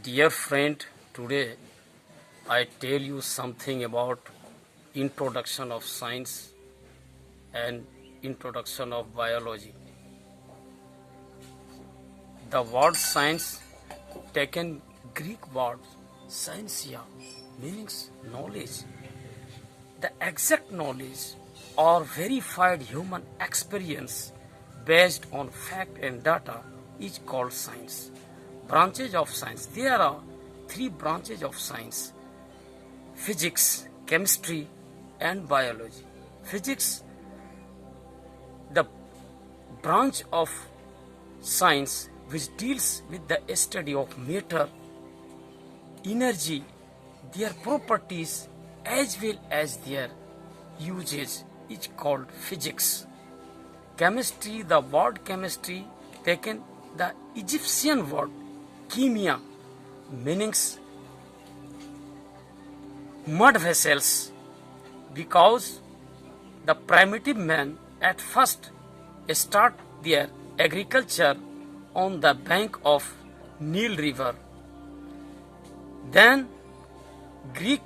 Dear friend, today I tell you something about introduction of science and introduction of biology. The word science taken Greek word scientia means knowledge. The exact knowledge or verified human experience based on fact and data is called science. Branches of science. There are three branches of science: physics, chemistry, and biology. Physics, the branch of science which deals with the study of matter, energy, their properties, as well as their usage, is called physics. Chemistry, the word chemistry taken the Egyptian word chemia, meanings mud vessels, because the primitive man at first start their agriculture on the bank of Nile River. Then Greek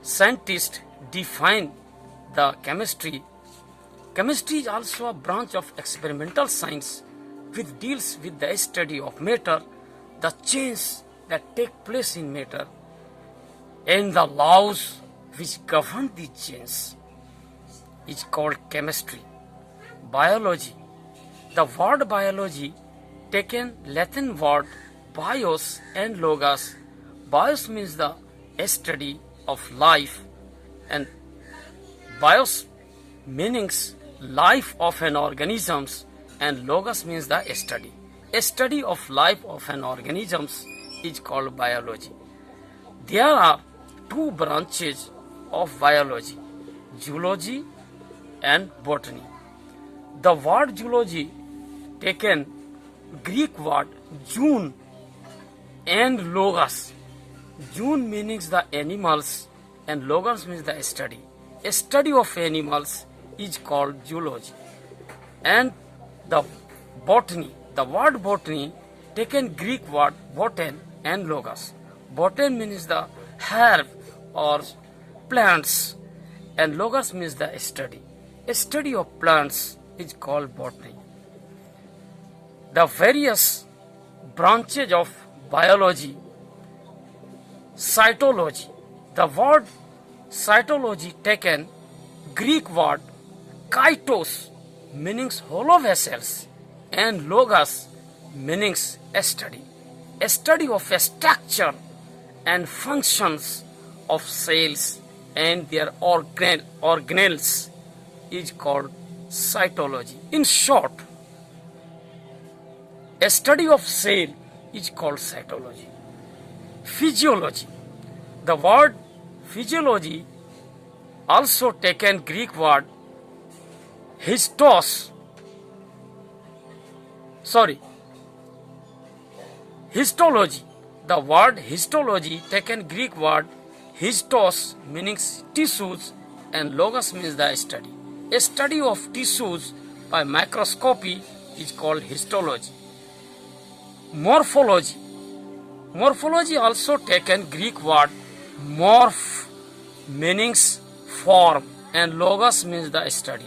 scientists define the chemistry. Chemistry is also a branch of experimental science which deals with the study of matter, the changes that take place in matter, and the laws which govern these changes is called chemistry. Biology. The word biology taken Latin word bios and logos. Bios means the study of life, and bios meanings life of an organisms, and logos means the study. A study of life of an organisms is called biology. There are two branches of biology: zoology and botany. The word zoology taken Greek word zoon and logos. Zoon means the animals and logos means the study. A study of animals is called zoology. And the botany, the word botany taken Greek word botan and logos. Botan means the herb or plants, and logos means the study. A study of plants is called botany. The various branches of biology. Cytology. The word cytology taken Greek word kaitos meanings hollow vessels, and logos meanings study. A study of a structure and functions of cells and their organelles is called cytology. In short, a study of cell is called cytology. Physiology. The word physiology also taken Greek word histology. The word histology taken Greek word histos means tissues, and logos means the study. A study of tissues by microscopy is called histology. Morphology. Morphology also taken Greek word morph meanings form, and logos means the study.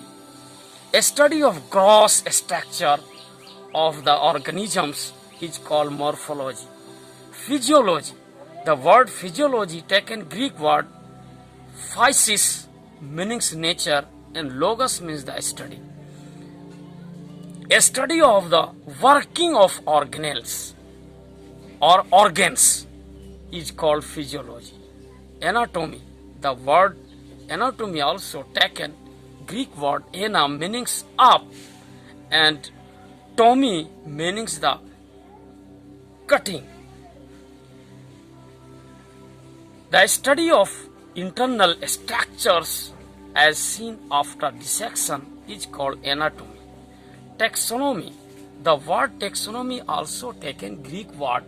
A study of gross structure of the organisms is called morphology. Physiology. The word physiology taken Greek word physis means nature, and logos means the study. A study of the working of organelles or organs is called physiology. Anatomy. The word anatomy also taken Greek word ana meanings up, and tomy meanings the cutting. The study of internal structures as seen after dissection is called anatomy. Taxonomy. The word taxonomy also taken Greek word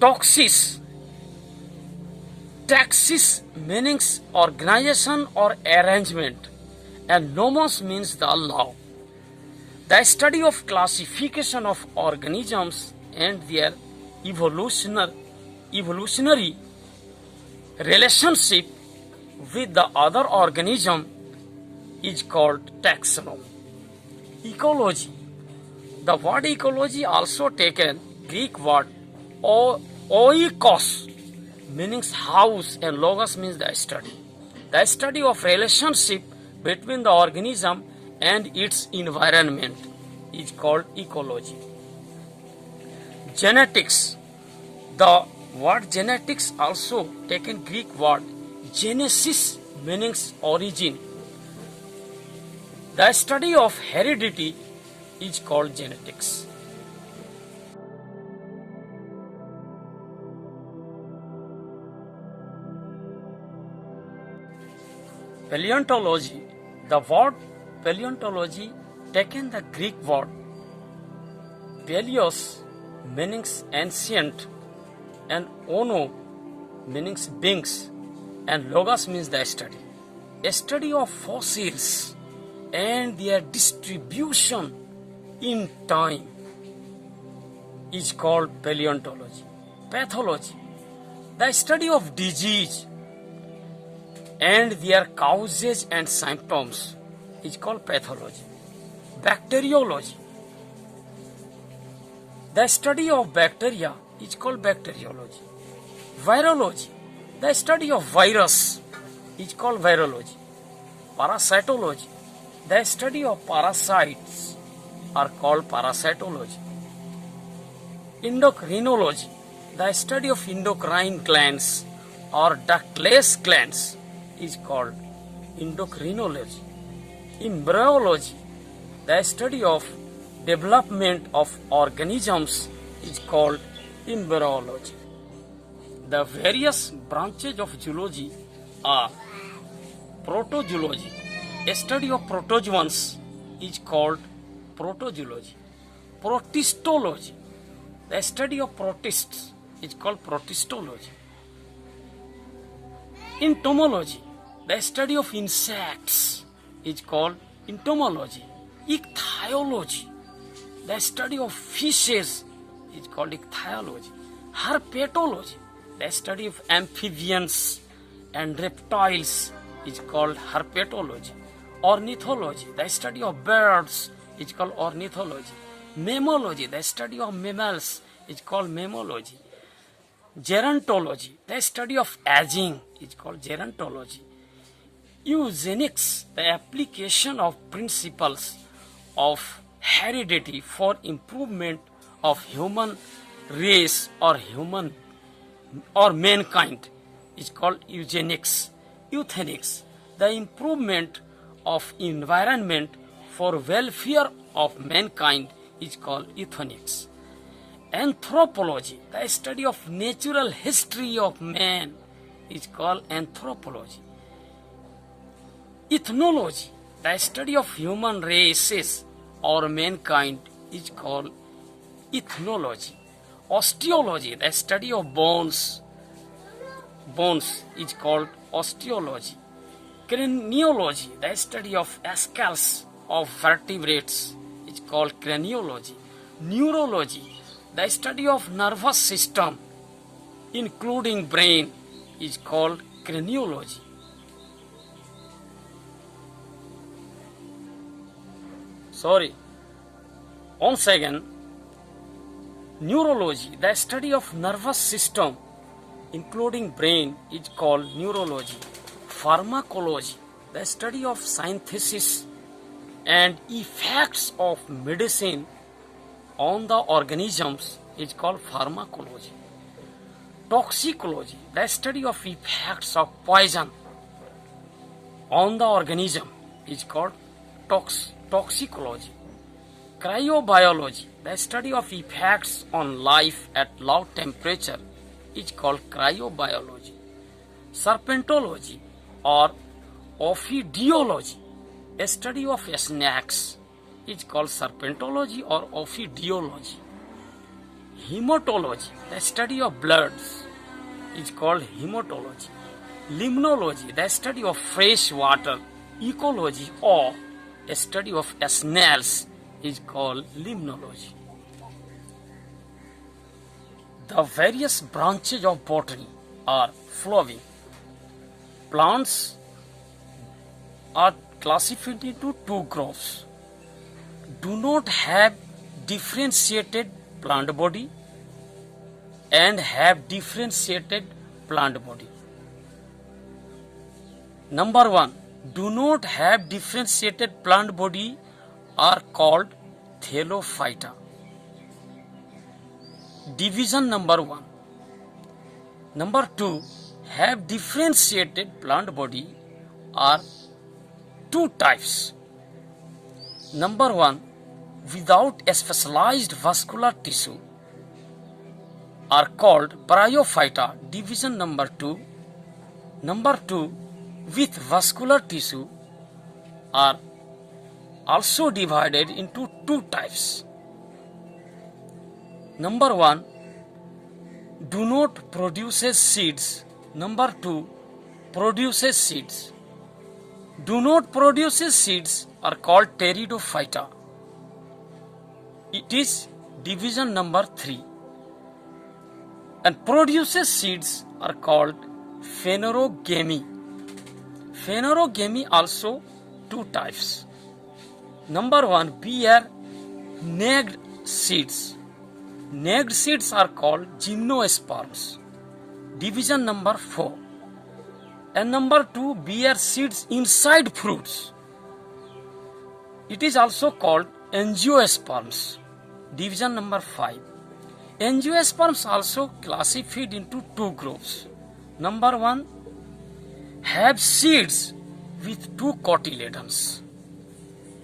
toxis. Taxis means organization or arrangement, and nomos means the law. The study of classification of organisms and their evolutionary relationship with the other organism is called taxonomy. Ecology. The word ecology also taken Greek word oikos, meaning house, and logos means the study. The study of relationship between the organism and its environment is called ecology. Genetics. The word genetics also taken Greek word genesis, meaning origin. The study of heredity is called genetics. Paleontology. The word paleontology taken the Greek word paleos, meaning ancient, and ono, meaning beings, and logos means the study. A study of fossils and their distribution in time is called paleontology. Pathology. The study of disease and their causes and symptoms is called pathology. Bacteriology. The study of bacteria is called bacteriology. Virology. The study of virus is called virology. Parasitology. The study of parasites are called parasitology. Endocrinology. The study of endocrine glands or ductless glands is called endocrinology. Embryology. The study of development of organisms is called embryology. The various branches of zoology are protozoology. A study of protozoans is called protozoology. Protistology. The study of protists is called protistology. Entomology. The study of insects is called entomology. Ichthyology. The study of fishes is called ichthyology. Herpetology. The study of amphibians and reptiles is called herpetology. Ornithology. The study of birds is called ornithology. Mammalogy. The study of mammals is called mammalogy. Gerontology. The study of aging is called gerontology. Eugenics. The application of principles of heredity for improvement of human race or mankind is called eugenics. Euthanics. The improvement of environment for welfare of mankind is called euthanics. Anthropology. The study of natural history of man is called anthropology. Ethnology. The study of human races or mankind is called ethnology. Osteology. The study of bones is called osteology. Craniology. The study of skulls of vertebrates is called craniology. Neurology. The study of nervous system including brain is called craniology. Once again, neurology. The study of nervous system including brain is called neurology. Pharmacology. The study of synthesis and effects of medicine on the organisms is called pharmacology. Toxicology. The study of effects of poison on the organism is called toxicology. Cryobiology. The study of effects on life at low temperature is called cryobiology. Serpentology or ophidiology. A study of snakes is called serpentology or ophidiology. Hematology. The study of bloods is called hematology. Limnology. The study of fresh water. Ecology or a study of snails is called limnology. The various branches of botany are flowing. Plants are classified into two groups. Do not have differentiated plant body and have differentiated plant body. Number 1, do not have differentiated plant body are called Thallophyta. Division number 1. Number 2, have differentiated plant body are two types. Number 1, without a specialized vascular tissue are called Bryophyta. Division number 2. Number 2, with vascular tissue are also divided into two types. Number 1, do not produces seeds. Number 2, produces seeds. Do not produces seeds are called Pteridophyta. It is division number 3. And produces seeds are called Phanerogamy. Phanerogamy also two types. Number 1, bear nagged seeds. Nagged seeds are called gymnosperms. Division number 4. And number 2, bear seeds inside fruits. It is also called angiosperms. Division number 5. Angiosperms also classified into two groups. Number 1, have seeds with two cotyledons.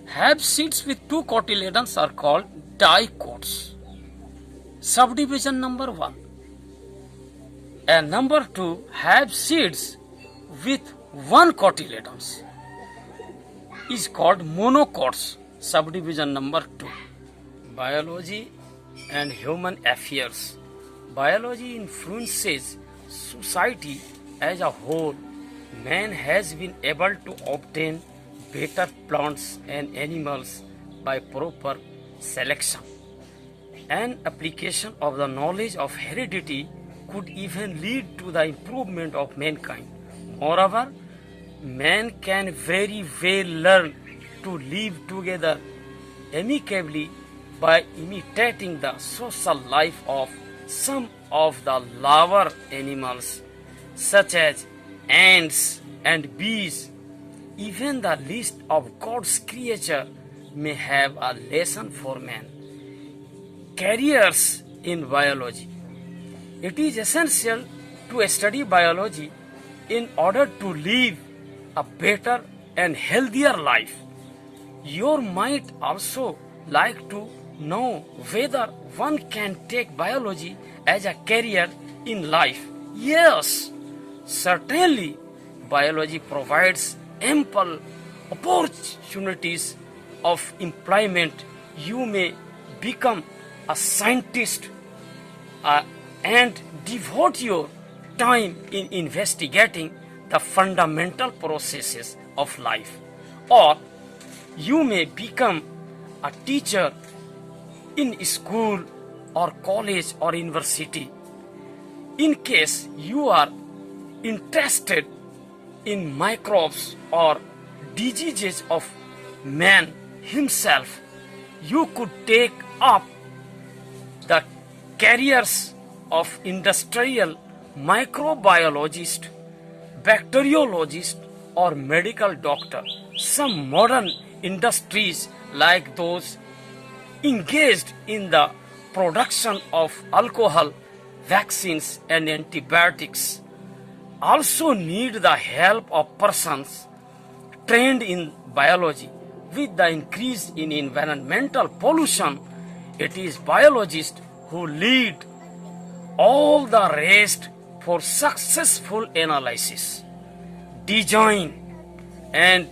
Have seeds with two cotyledons are called dicots. Subdivision number 1. And number 2, have seeds with one cotyledons is called monocots. Subdivision number 2. Biology and human affairs. Biology influences society as a whole. Man has been able to obtain better plants and animals by proper selection. An application of the knowledge of heredity could even lead to the improvement of mankind. Moreover, man can very well learn to live together amicably by imitating the social life of some of the lower animals, such as ants and bees. Even the least of God's creature may have a lesson for man. Careers in biology. It is essential to study biology in order to live a better and healthier life. You might also like to know whether one can take biology as a career in life. Yes, certainly biology provides ample opportunities of employment. You may become a scientist and devote your time in investigating the fundamental processes of life, or you may become a teacher in school or college or university. In case you are interested in microbes or diseases of man himself, you could take up the careers of industrial microbiologist, bacteriologist, or medical doctor. Some modern industries, like those engaged in the production of alcohol, vaccines, and antibiotics, also need the help of persons trained in biology. With the increase in environmental pollution, it is biologists who lead all the rest for successful analysis, design, and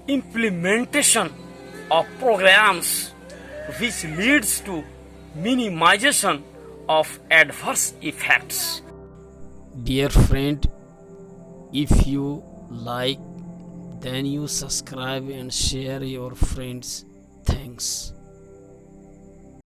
implementation of programs, which leads to minimization of adverse effects. Dear friend, if you like, then you subscribe and share your friends. Thanks. Thanks.